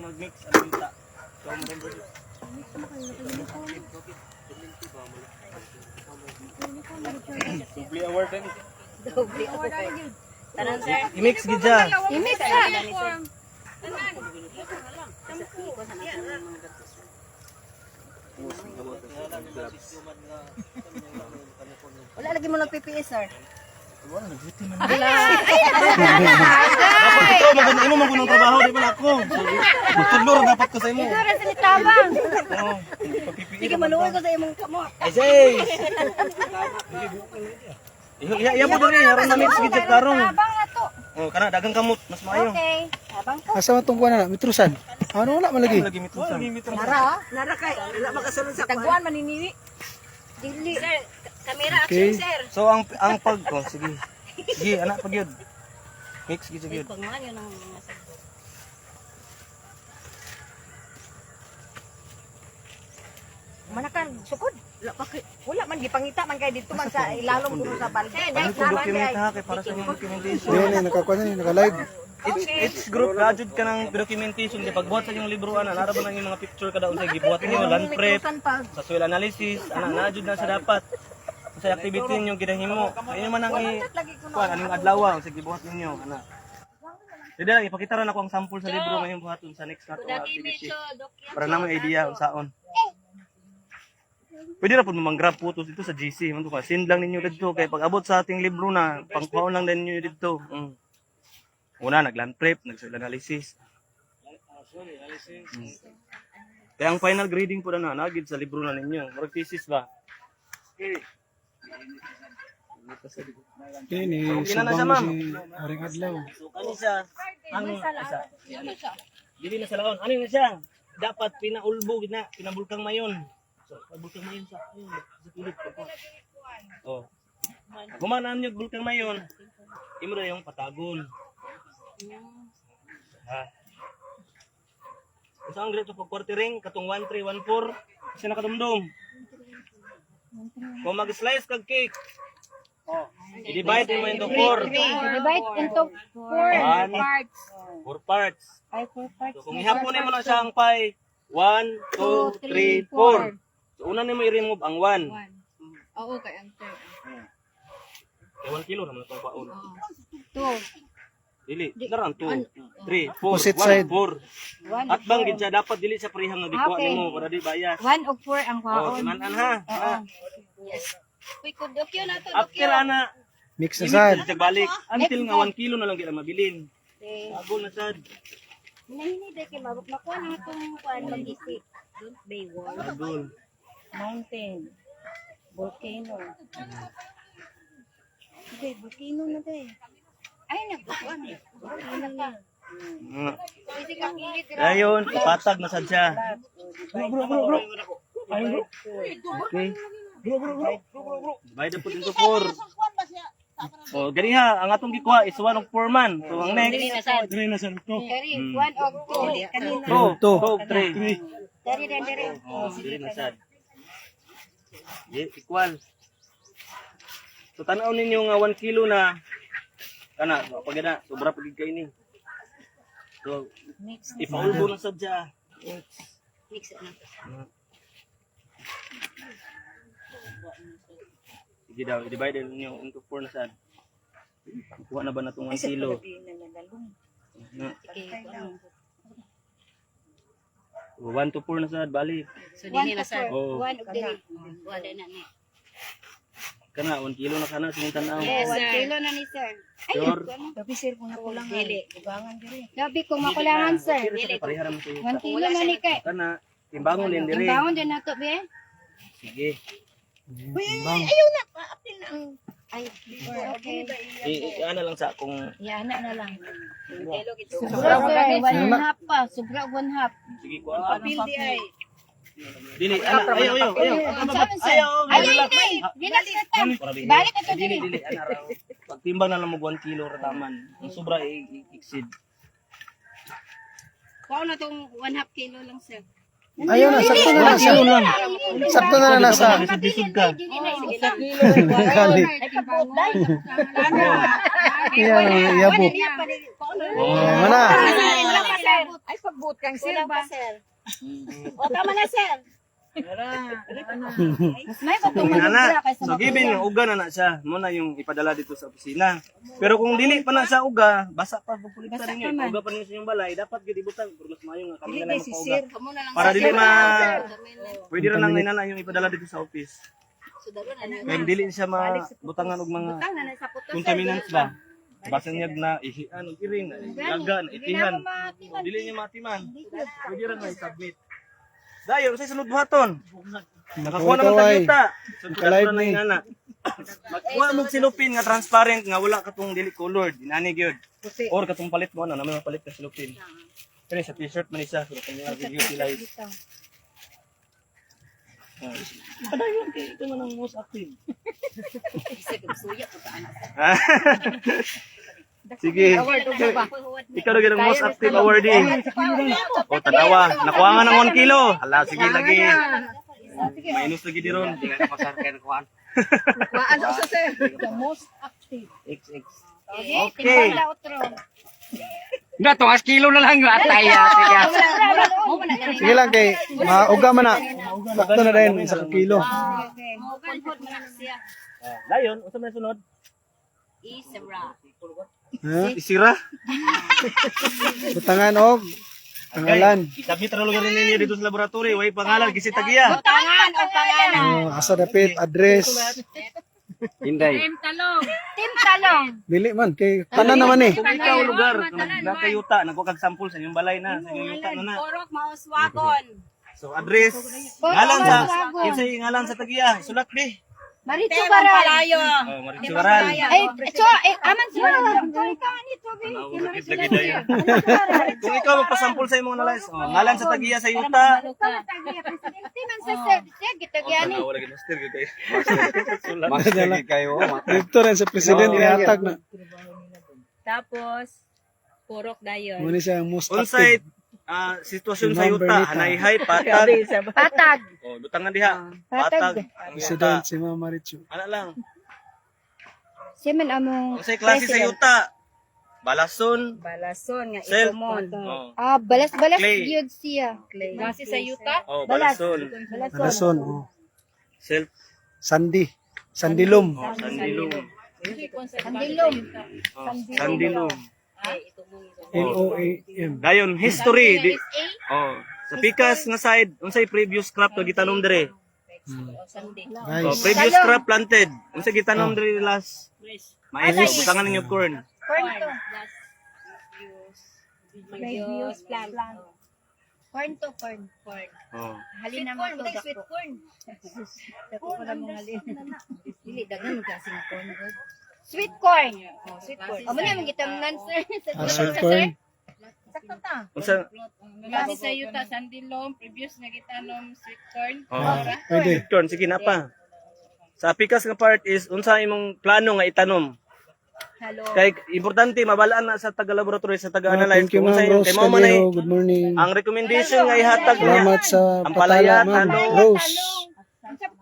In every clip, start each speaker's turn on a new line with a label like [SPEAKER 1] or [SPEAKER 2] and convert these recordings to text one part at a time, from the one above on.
[SPEAKER 1] mag-mix ang binta. So, remember this. Doble award din.
[SPEAKER 2] Doble award din. Tanan sir.
[SPEAKER 1] I-mix gid siya.
[SPEAKER 2] I-mix sa. Wala lagi mo nag-PPS sir.
[SPEAKER 1] Wala, nag-duty man. Dapat ito, imo magunang trabaho, di ba ako? Magtulor dapat ko sa imo.
[SPEAKER 2] Ito rin sa nitabang.
[SPEAKER 1] Oo, hindi pa pipiin.
[SPEAKER 2] Sige, maluwag ko sa imong kamot.
[SPEAKER 1] Ay, say! Iya mo diri, haron na mix gid karong.
[SPEAKER 2] Tabang na to.
[SPEAKER 1] Oh, kana dagang kamot, mas maayo.
[SPEAKER 2] Okay. Tabang ko.
[SPEAKER 3] Asa man tong kuan na mitrusan? Ano wala man lagi?
[SPEAKER 1] Lagi mitusan.
[SPEAKER 2] Nara, nara kay. Wala makasulod sa tagbuan maniniwi. Dili. Sir, camera action sir.
[SPEAKER 1] So ang pag ko, sige. Sige, anak pag yun. Mix gid gyud.
[SPEAKER 2] Pagman yun ang nasa. Manakan sukod. Wala man gipangita man kay dito man sa ilalom kuno sa balde.
[SPEAKER 1] Ano ko document ha kay para sa inyong documentation.
[SPEAKER 3] Yan nakakuan ni naka-live.
[SPEAKER 1] It's group graduate ka ng documentation di pagbuhat sa inyong libruan na nara ba nang mga picture kada unsay gibuhat niyo land prep sa soil analysis ana jud na sa dapat sa activity ninyo ginahimo inyo man ang kuan aning adlaw unsay gibuhat ninyo ana dili lang ipakita ra nako ang sample sa libro ngayong buhaton sa next nato activity para na may idea unsaon. Pwede na po mang-grab photos dito sa GC man to ka send lang ninyo dito kay pag abot sa ating libro na pangkuhaon lang din ninyo dito. Una, nag-land prep, nag-soil analysis. Kaya ang final grading po na nagid sa libro na ninyo. Murag thesis ba?
[SPEAKER 3] Ini
[SPEAKER 1] Okay na na siya,
[SPEAKER 3] subang
[SPEAKER 1] ma'am.
[SPEAKER 3] si Aring Adlaw.
[SPEAKER 1] So, ano siya? Ang isa? Dili na sa laon. Ano na siya? Dapat pinaulbo, pinabulkang mayon. So, bulkang mayon sa pilit. Oh. Gumanaan niyo bulkang mayon. Imo na yung patagon. Ha. Isa ang grade pag quartering katong 1314 kasi nakadumdum. Kung mag-slice kag cake. Oh, i-divide mo into 4.
[SPEAKER 2] Divide into 4 parts.
[SPEAKER 1] 4 parts.
[SPEAKER 2] Ay, 4 parts.
[SPEAKER 1] So kung ihapon mo na siya ang pie 1 2 3 4. So una nimo i-remove ang 1.
[SPEAKER 2] Oo, kay ang third.
[SPEAKER 1] Kay 1 kilo naman itong paon.
[SPEAKER 2] 2.
[SPEAKER 1] Dili, naran 2, 3, 4,
[SPEAKER 3] Opposite
[SPEAKER 1] 1,
[SPEAKER 3] side.
[SPEAKER 1] 4. At bang gid siya dapat dili sa prihang nga gikuha
[SPEAKER 2] Okay.
[SPEAKER 1] nimo para di bias.
[SPEAKER 2] 1 o 4 ang
[SPEAKER 1] Oh,
[SPEAKER 2] kwaon.
[SPEAKER 1] timan-an ha.
[SPEAKER 2] Oo. Yes. Uy, kudokyo na to.
[SPEAKER 1] After ana,
[SPEAKER 3] Mix na
[SPEAKER 1] imit
[SPEAKER 3] sad.
[SPEAKER 1] na siya balik. Until nga 1 kilo na lang kita mabilin. Agol na sad.
[SPEAKER 2] Hinahini dahil kay mabuk makuha na itong kuhaan mag-isi. Baywall.
[SPEAKER 1] Agol.
[SPEAKER 2] Mountain. Volcano. Sige, volcano na dahil. Ay, nagbukuan eh. Volcano na. Pwede kang ilit.
[SPEAKER 1] Ayun, ipatag na sad siya. Bro. Ayun bro. Okay. Bro. Bayad po dito 4. Oh, gani ha, ang atong gikuha is 1 of 4 man. So ang next,
[SPEAKER 2] Dili na sad. Kari, 1 o 2. Kanina.
[SPEAKER 1] 2, 3.
[SPEAKER 2] Dari.
[SPEAKER 1] Oh, dili na sad. Equal. So tanaw ninyo nga 1 kilo na kana pag na sobra pagid kay ni. So
[SPEAKER 2] Mix.
[SPEAKER 1] ipaulbo na sad siya.
[SPEAKER 2] Mix na.
[SPEAKER 1] Sige daw, i-divide ninyo into 4 na sad. Kuha na ba na itong 1 kilo? So, 1 to 4 na sad, balik.
[SPEAKER 2] So, dili na sad.
[SPEAKER 1] Oo.
[SPEAKER 2] 1 o dili. Wala na ni.
[SPEAKER 1] Kana, 1 kilo na kana, singitan na.
[SPEAKER 2] Yes, 1 kilo na ni sir. Ay,
[SPEAKER 1] Sure.
[SPEAKER 2] gabi sir kung nakulangan. Dili. Ibangan diri. Gabi kung makulangan sir. Dili.
[SPEAKER 1] Pareharam sa iyo.
[SPEAKER 2] 1 kilo na ni kay.
[SPEAKER 1] Kana, timbangon din diri.
[SPEAKER 2] Imbangon din nato be.
[SPEAKER 1] Sige.
[SPEAKER 2] Ayaw na pa-apil na ang ay, okay.
[SPEAKER 1] Ano lang sa kung
[SPEAKER 2] Yana na lang. Sobra 1/2 pa. Sobra 1/2.
[SPEAKER 1] sige ko apil di ay. Dili, ana, ayaw.
[SPEAKER 2] Ayaw, hindi. Balik ito
[SPEAKER 1] Dili,
[SPEAKER 2] dili.
[SPEAKER 1] ana raw. Pagtimbang na lang mo 1 kilo rataman. Ang sobra i-exceed.
[SPEAKER 2] Kuha na tong 1/2 kilo lang sir.
[SPEAKER 3] Ayun na, sakto na nasa. Sakto na nasa.
[SPEAKER 1] Bisud ka.
[SPEAKER 2] Dili na sige na.
[SPEAKER 3] Galit.
[SPEAKER 2] Ay kapot dai.
[SPEAKER 3] Yan ang iyabo. Mana?
[SPEAKER 2] Ay, pagbuot kang sir ba? Sir. O, tama na, sir. May patungkol
[SPEAKER 1] Ana, so given yung uga na siya, mo na yung ipadala dito sa opisina. Pero kung dili pa na sa uga, basa pa pupulitan ninyo. Uga pa ninyo sa inyong balay, dapat gid ibutan pero mas maayo nga kami na lang magpauga. Para dili pwede ra nang inana yung ipadala dito sa office. Kaya dili siya mabutangan og mga contaminants ba. Basa niya na ihian og iring, gaga, itihan. Dili niya matiman. Pwede ra na i-submit. Dayo, sa sunod buhaton. Nakakuha naman tayo ta. Sunod na inana. Magkuha mo silupin nga transparent nga wala katong dili colored, inani gyud. Or katong palit mo na may mapalit ka silupin. Kani sa t-shirt man isa so kung nga utilize. Padayon kay ito man ang most active. Sige. Ikaw na ang most active awardee. O, tanawa. Nakuha nga ng 1 kilo. Hala, sige lagi. Minus lagi di ron. Hindi nga napasar kayo nakuhaan.
[SPEAKER 2] Ano sa sir? The most active.
[SPEAKER 1] XX.
[SPEAKER 2] Okay.
[SPEAKER 4] Nga, 2 kilo na lang yung atay.
[SPEAKER 3] Sige lang kay mauga man na. Sakto na din sa kilo.
[SPEAKER 1] Dayon, unsa man sunod?
[SPEAKER 3] Ha?
[SPEAKER 1] Isira.
[SPEAKER 3] Butangan og pangalan.
[SPEAKER 1] Isabit ra lugar ninyo dito sa laboratory, way pangalan gisi tagiya.
[SPEAKER 2] Tangan o pangalan.
[SPEAKER 3] Asa dapit address.
[SPEAKER 4] Hinday.
[SPEAKER 2] Team Talong.
[SPEAKER 3] Dili man kay tanan naman eh.
[SPEAKER 1] Kung ikaw lugar, nakayuta, nagkuha kag sample sa inyong balay na, sa inyong yuta na na.
[SPEAKER 2] Porok Mauswagon.
[SPEAKER 1] So address, ngalan sa, kinsay ngalan sa tagiya, sulat di.
[SPEAKER 2] Marito Baral.
[SPEAKER 1] Oh, Maritza Baral.
[SPEAKER 2] Ay, aman siya.
[SPEAKER 1] Kung ikaw magpasample sa imong analyze, oh, ngalan sa tagiya sa yuta. Wala gid master gid kay. Sulat.
[SPEAKER 4] Magsagay kayo.
[SPEAKER 3] Dito rin sa presidente ihatag na.
[SPEAKER 2] Tapos, Porok Dayon.
[SPEAKER 3] Muna siya ang most
[SPEAKER 1] Unsay
[SPEAKER 3] active.
[SPEAKER 1] Sitwasyon sa yuta, anay-hay, patag.
[SPEAKER 2] Patag.
[SPEAKER 1] Oh, butangan diha. Patag. Ang
[SPEAKER 3] President
[SPEAKER 1] yuta.
[SPEAKER 3] si Mama Richo.
[SPEAKER 1] Ana lang.
[SPEAKER 2] Siya man among
[SPEAKER 1] Unsay klase sa yuta? Balason.
[SPEAKER 2] Balason nga
[SPEAKER 1] Self.
[SPEAKER 2] ikomon.
[SPEAKER 1] Oh.
[SPEAKER 2] Balas
[SPEAKER 1] Clay.
[SPEAKER 2] yun siya. Klase sa yuta?
[SPEAKER 1] Oh, balason.
[SPEAKER 3] Alason. Oh.
[SPEAKER 1] Self.
[SPEAKER 3] Sandy. Sandilom.
[SPEAKER 1] Oh, sandilom.
[SPEAKER 2] Andilom.
[SPEAKER 1] Oh, sandilom.
[SPEAKER 3] LOAM.
[SPEAKER 1] Dayon history di. Oh, sa pikas nga side, unsay previous crop to gitanom dire? Oh,
[SPEAKER 3] Nice.
[SPEAKER 1] previous crop planted. Unsay gitanom dire last? Mais, butangan ninyo corn.
[SPEAKER 2] Corn to. Previous plant. Corn to corn.
[SPEAKER 1] Oh.
[SPEAKER 2] Halin naman to sweet corn. Dako ko na mga halin. Dili dagan kasing corn good. Sweet corn. Sweet corn. Amo na magitamnan sir.
[SPEAKER 3] Sweet corn.
[SPEAKER 2] Sakto ta.
[SPEAKER 1] Unsa?
[SPEAKER 5] Klase sa yuta, sandilom, previous na gitanom, sweet corn.
[SPEAKER 1] Oh.
[SPEAKER 3] Pwede.
[SPEAKER 1] Corn, sige na pa. Sa pikas nga part is unsa imong plano nga itanom?
[SPEAKER 2] Hello.
[SPEAKER 1] Kay importante mabalaan na sa taga-laboratory sa taga-analyze
[SPEAKER 3] Thank you
[SPEAKER 1] kung
[SPEAKER 3] Ma'am
[SPEAKER 1] unsay
[SPEAKER 3] Rose
[SPEAKER 1] kay mao man ay
[SPEAKER 3] Calero. Good morning.
[SPEAKER 1] ang recommendation nga ihatag niya.
[SPEAKER 3] Salamat sa
[SPEAKER 1] Ang
[SPEAKER 3] patala
[SPEAKER 1] palaya,
[SPEAKER 3] Ma'am
[SPEAKER 1] talong.
[SPEAKER 3] Rose.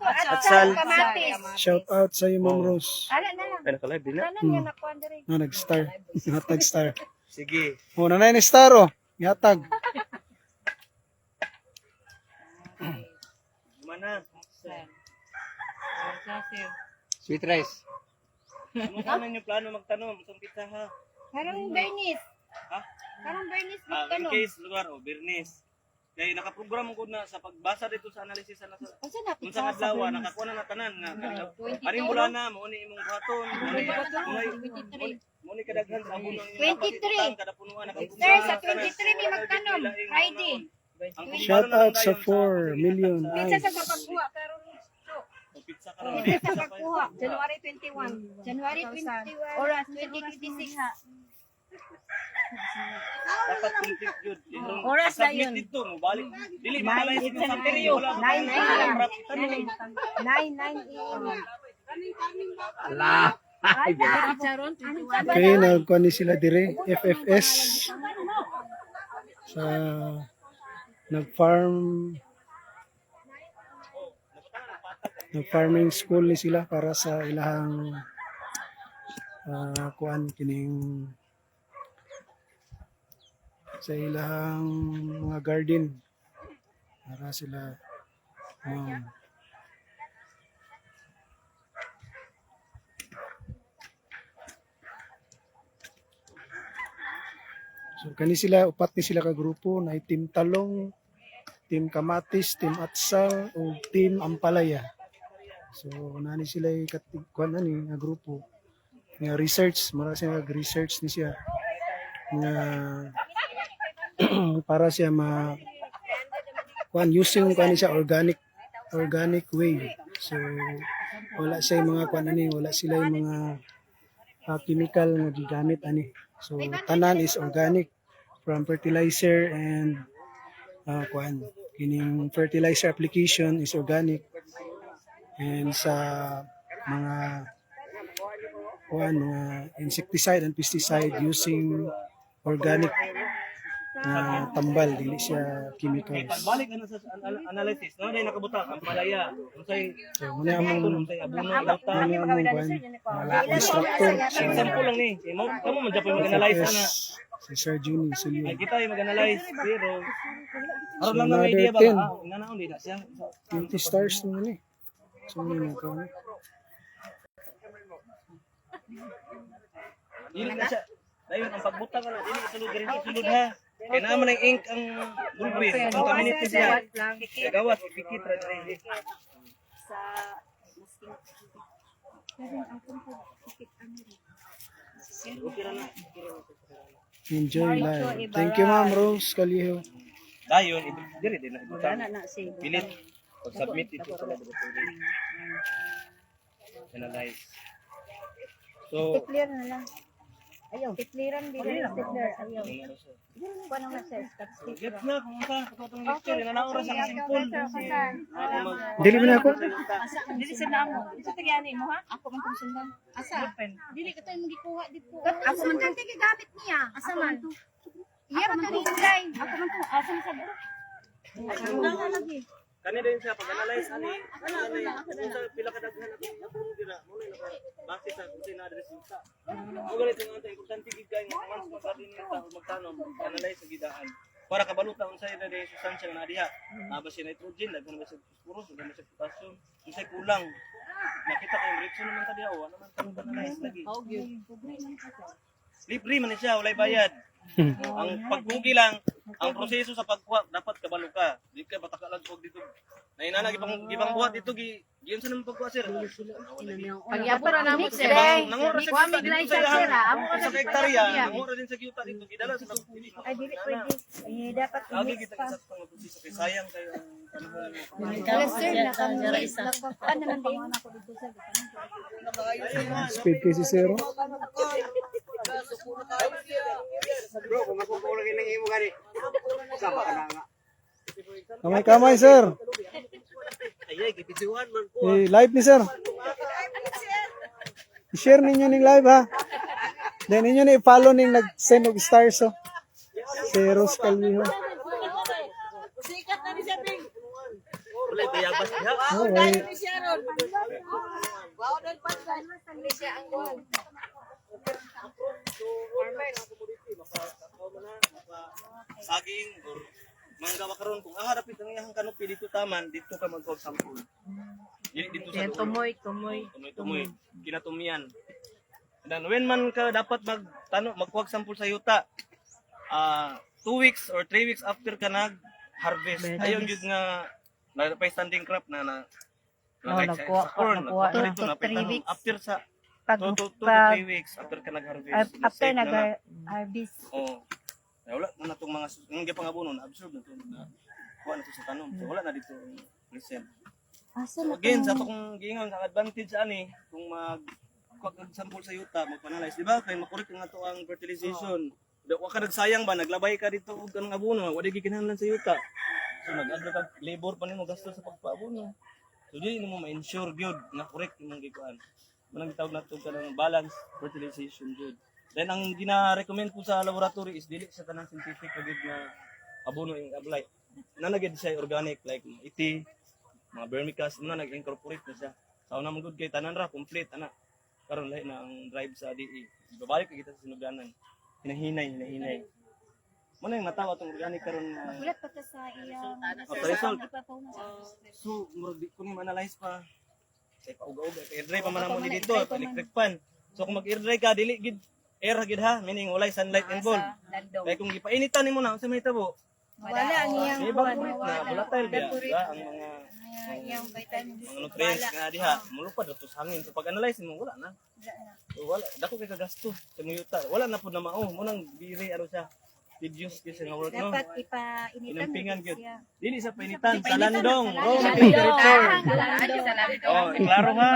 [SPEAKER 1] Atsal.
[SPEAKER 2] Kamatis.
[SPEAKER 3] Shout out sa iyo Ma'am Rose.
[SPEAKER 2] Ala na lang.
[SPEAKER 1] Ay nakalive din na.
[SPEAKER 2] Tanan nga nakuan diri.
[SPEAKER 3] Na nag-star. Hatag star.
[SPEAKER 1] Sige.
[SPEAKER 3] Oh, nanay ni star oh. Ihatag.
[SPEAKER 1] Mana?
[SPEAKER 4] Sweet rice.
[SPEAKER 1] Ano naman yung plano magtanom? Itong pizza ha?
[SPEAKER 2] Karang Bernice.
[SPEAKER 1] Ha?
[SPEAKER 2] Karang Bernice
[SPEAKER 1] In
[SPEAKER 2] magtanong.
[SPEAKER 1] case lugar o Bernis. Kaya nakaprogram ko na sa pagbasa dito sa analysis na sa
[SPEAKER 2] Unsa na
[SPEAKER 1] kung sa adlaw nakakuha na tanan nga aring mula na mo ni imong buhaton mo ni kadaghan sa abon ng
[SPEAKER 2] 23.
[SPEAKER 1] kada punuan
[SPEAKER 2] Sir, sa 23 may magtanong. Friday.
[SPEAKER 3] Shout out sa 4 million
[SPEAKER 2] Pizza
[SPEAKER 3] eyes.
[SPEAKER 2] sa pagkuha karon.
[SPEAKER 1] pizza karon
[SPEAKER 2] Pizza sa pagkuha. January 21. January 21. Oras 2026.
[SPEAKER 1] dapat complete jud
[SPEAKER 2] Oras na yun.
[SPEAKER 1] dito mo balik dili makalay sa santeryo
[SPEAKER 2] 9
[SPEAKER 4] Ala.
[SPEAKER 3] Okay, nagkuha ni sila dire FFS sa nag-farming school ni sila para sa ilahang kuan kining sa ilang mga garden para sila so kani sila upat ni sila ka grupo na team talong, team kamatis, team atsal o team ampalaya. So nani sila kuan ani nga grupo nga research, mara siya nag-research ni siya nga para siya kuan using kuan siya organic way. So wala siya yung mga kuan ani, wala sila yung mga chemical nga gigamit ani. So tanan is organic from fertilizer and kuan kining fertilizer application is organic and sa mga kuan mga insecticide and pesticide using organic na tambal dili siya chemicals.
[SPEAKER 1] Balik ano sa analysis, no dai nakabutak ang palaya. Unsay
[SPEAKER 3] So muna among
[SPEAKER 1] unsay abono lata.
[SPEAKER 3] kuan instructor
[SPEAKER 1] Example lang ni. Kamo man dapat mag-analyze ana.
[SPEAKER 3] si Sir Juni
[SPEAKER 1] Ay
[SPEAKER 3] Sulio.
[SPEAKER 1] kita ay mag-analyze pero aron lang na may
[SPEAKER 3] another
[SPEAKER 1] idea ba
[SPEAKER 3] 10.
[SPEAKER 1] nanaon di na siya.
[SPEAKER 3] 20 stars naman eh. So yun na kuan.
[SPEAKER 1] Dili na siya. Dayon ang pagbutang ana dili sulod diri sulod ha. Kaya naman ang ink ang bulbrin, ang community siya. Gawas, ipikit ra diri.
[SPEAKER 3] Enjoy life. Thank you Ma'am Rose Caliho.
[SPEAKER 1] Dayon, diri din na ibutang. Pilit pag-submit ito sa laboratory. Analyze. So,
[SPEAKER 2] Clear na lang. Ayaw. Clearan din. Clear. Ayaw. Kuha naman sir.
[SPEAKER 1] get na kung sa katong lecture na naoras ang simple.
[SPEAKER 3] Dili mo na ako.
[SPEAKER 5] Dili sa namo. Sa tagani mo ha? Ako man kung sundan.
[SPEAKER 2] Asa?
[SPEAKER 5] Dili ka tayo magikuha dito.
[SPEAKER 2] Ako man kang gamit niya. Asa man? Iya man kang kulay.
[SPEAKER 5] Ako man kung asa sa bro.
[SPEAKER 1] Kani din siya pag-analyze ani. Kung sa pila ka daghan ako dira mo na base sa kung sino address kita. Mo ganito nga tay importante gid kay nga once sa din ta magtanom, analyze sa gidaan. Para kabaluta unsay na day sustansya nga diha. Aba si nitrogen, daghan ba si phosphorus, daghan ba si potassium, unsay kulang. Nakita kay reaction naman ta diha, wala man tanong analyze lagi. Libre man siya, walay bayad. Ang pagkugi lang, ang proseso sa pagkuha dapat kabalo ka. Di ka bataka lang kog dito. Nainana gibang buhat dito giyon sa nang pagkuha sir.
[SPEAKER 2] Pagyapon na mo sir.
[SPEAKER 1] Nangura sa
[SPEAKER 2] Kuha mig license sir. Amo ka
[SPEAKER 1] sa hektarya, nangura din sa kiyuta dito gidala sa pagpili.
[SPEAKER 2] Ay dili pwede. Dapat
[SPEAKER 1] Lagi kita sa pang proseso kay sayang kayo ang panahon mo.
[SPEAKER 2] Yes sir, nakapaan naman din.
[SPEAKER 3] Speed kay si Zero.
[SPEAKER 4] Bro, kung makukulang ng imo gani. Sama ka na nga.
[SPEAKER 3] Kamay-kamay sir.
[SPEAKER 1] Ayay gipidyohan man ko.
[SPEAKER 3] Live ni sir. I-share ninyo ning live ha. Then ninyo ni i-follow ning nag-send og stars oh. Si Rose Calvijo.
[SPEAKER 1] Wala bayabas diha.
[SPEAKER 3] Oh, ay.
[SPEAKER 1] Saging or mangga makaron kung harapit ang iyang kanopi dito taman dito ka mag-call sample. Dito sa tumoy. Tumoy. Kinatumian. Dan when man ka dapat magkuha sample sa yuta. 2 weeks or 3 weeks after ka nag-harvest. Ayon jud nga na standing crop na
[SPEAKER 2] nakuha
[SPEAKER 1] dito na
[SPEAKER 2] 3 weeks.
[SPEAKER 1] after sa
[SPEAKER 2] Pag
[SPEAKER 1] 2 to 3 weeks after ka nag-harvest.
[SPEAKER 2] after
[SPEAKER 1] Safe na na.
[SPEAKER 2] nag-harvest.
[SPEAKER 1] Oo. Ay, wala na itong mga yung gipangabuno na absorb na ito na kuha na ito sa tanom. So wala na dito resent. So again, sa itong giingon ang advantage ani kung kuha ka sample sa yuta, magpanalize, di ba? Kaya makorek nga ito ang fertilization. Wa ka nagsayang ba, naglabay ka dito og kanang abono, wala di kinahanglan sa yuta. So nag-adra ka labor pa nimo gasto sa pagpaabono. So di mo ma-ensure gyud na correct imong gikuan. Manang tawag nato ka ng balance fertilization gyud. Then ang gina-recommend ko sa laboratory is dili sa tanang scientific agad na abono yung apply. Nanagid siya organic like iti, mga vermicast na nag-incorporate na siya. Sa una mong good kay tanan ra complete ana. karon lahi na ang drive sa DE. Babalik ka kita sa sinugdanan. Hinahinay. Muna yung matawa itong organic karon na
[SPEAKER 2] Ulat pa ta sa iyang
[SPEAKER 1] result.
[SPEAKER 2] Di pa po na sa
[SPEAKER 1] So, murag di ko ni ma-analyze pa. Kaya pauga-uga. Air dry pa man mo ni dito, electric fan. So kung mag-air dry ka, dili gid air gid ha, meaning walay sunlight involved.
[SPEAKER 2] landong.
[SPEAKER 1] Kaya kung gipainitan nimo na unsa may tabo?
[SPEAKER 2] Wala ang iyang
[SPEAKER 1] May bakurit na volatile biya, ang mga
[SPEAKER 2] iyang vitamins.
[SPEAKER 1] mga nutrients nga diha, mulupad ato sa hangin. So pag analyze mo wala na. So wala, dako kay kagasto sa muyuta. Wala na pud na mao, mo nang biri ano siya. Reduce kasi nga work no.
[SPEAKER 2] Dapat ipainitan
[SPEAKER 1] Inampingan
[SPEAKER 2] mo
[SPEAKER 1] gyud.
[SPEAKER 2] siya.
[SPEAKER 1] Dili sa painitan, sa landong.
[SPEAKER 2] Sa
[SPEAKER 1] Room
[SPEAKER 2] landong.
[SPEAKER 1] temperature.
[SPEAKER 5] Sa landong.
[SPEAKER 1] Oh, klaro ha.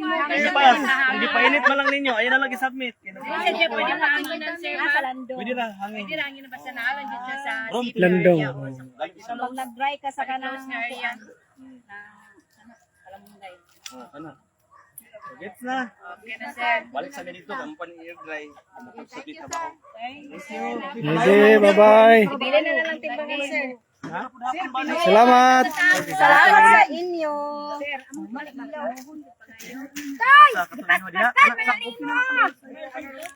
[SPEAKER 1] Kasi pas, kung gipainit man lang ninyo, ayun na lang i-submit.
[SPEAKER 5] Kasi siya pwede maanginan sir.
[SPEAKER 2] Sa landong.
[SPEAKER 1] Pwede na hangin.
[SPEAKER 5] Pwede rangin na ba sa naalan dyan siya sa
[SPEAKER 1] Room
[SPEAKER 3] Landong.
[SPEAKER 2] So pag nag-dry ka sa kanang
[SPEAKER 5] close na area.
[SPEAKER 1] Oh, ano? So, gets na.
[SPEAKER 5] Okay na sir.
[SPEAKER 1] Balik sa dito, kampan air dry. Magsabi ka ba? Thank you.
[SPEAKER 3] Okay, bye-bye.
[SPEAKER 2] Bili na lang timbangan sir.
[SPEAKER 1] Ha?
[SPEAKER 3] Salamat.
[SPEAKER 2] Salamat sa inyo.
[SPEAKER 1] Sa katuloy mo diha.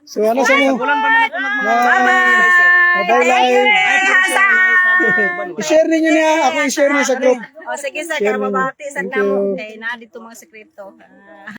[SPEAKER 3] So ano sa mo?
[SPEAKER 1] Bulan pa man ako
[SPEAKER 3] Bye-bye. I-share ninyo niya. Ako i-share niyo sa group.
[SPEAKER 6] O sige sa
[SPEAKER 3] Share ninyo.
[SPEAKER 6] kababati sa
[SPEAKER 3] Thank
[SPEAKER 6] kamo
[SPEAKER 3] you.
[SPEAKER 6] kay na dito mga sekreto.